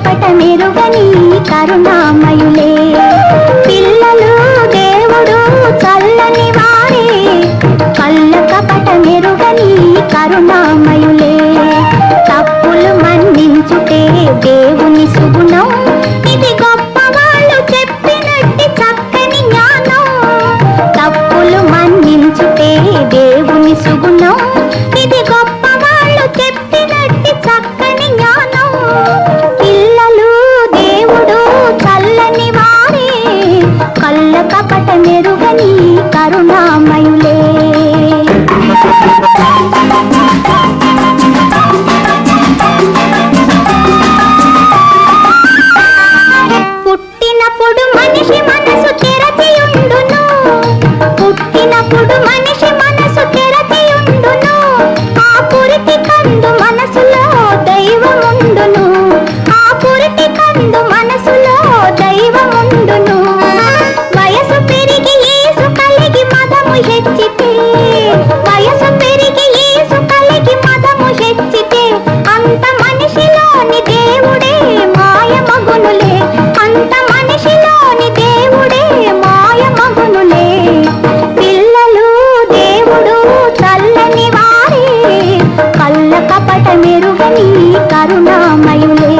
కపట మెరుగని కరుణామయులే. పిల్లలు దేవుడు చల్లని వారే, కళ్ళ కపట మెరుగని కరుణామయులే. తప్పులు మన్నించుటే దేవుని సుగుణం, ఇది గొప్ప వాళ్ళు చెప్పినట్టి చక్కని జ్ఞానం. తప్పులు మన్నించుటే దేవుని సుగుణం, ఇది గొప్ప వాళ్ళు చెప్పినట్టి చక్కని జ్ఞానం. పిల్లలు దేవుడు చల్లని వారే, కళ్ళ కపట మెరుగని కరుణామయులే. పుట్టినప్పుడు మనిషి మనసు తెరచియుండును, పుట్టినప్పుడు మనిషి మనసు తెరచియుండును. ఆ పురిటి కందు మనసులో దైవముండును, ఆ పురిటి కందు మనసులో దైవముండును. వయసు పెరిగి యేసు కలిగి మదము హెచ్చితే, వయసు పెరిగి యేసు కలిగి మదము హెచ్చితే, అంత మనిషిలోని దేవుడే మాయమగునులే, అంత మనిషిలోని దేవుడే మాయమగునులే. పిల్లలు దేవుడు చల్లని వారే, కళ్ళ కపట మెరుగని కరుణామయులే.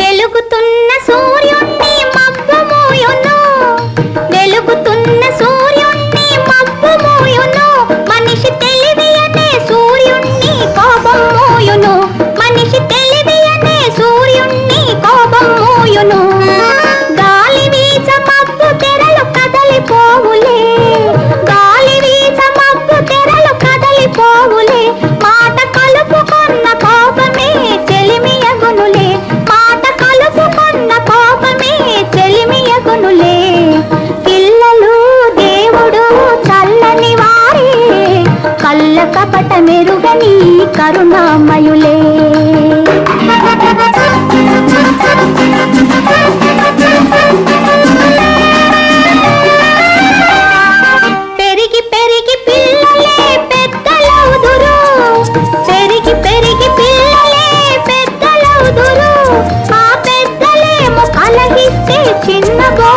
వెలుగుతున్న సూర్యుణ్ణి మబ్బు మోయును, వెలుగుతున్న సూర్యుణ్ణి మబ్బు మోయును. మనిషి తెలివి అనే సూర్యుణ్ణి కోపం మోయును, మనిషి తెలివి అనే సూర్యుణ్ణి కోపం మోయును. గాలి వీచ మబ్బు తెరలు కదలిపోవులే, గాలి వీచ మబ్బు తెరలు కదలిపోవులే. మాట కలుపుకున్న కోపమే చెలిమియగునులే, మాట కలుపుకున్న కోపమే చెలిమియగునులే. పిల్లలు దేవుడు చల్లని వారే, కళ్ళ కపట మెరుగని కరుణామయులే. పెరిగి పెరిగి పిల్లలే పెద్దలవుదురు, పెరిగి పెరిగి పిల్లలే పెద్దలవుదురు. ఆ పెద్దలేమో కలహిస్తే చిన్నగో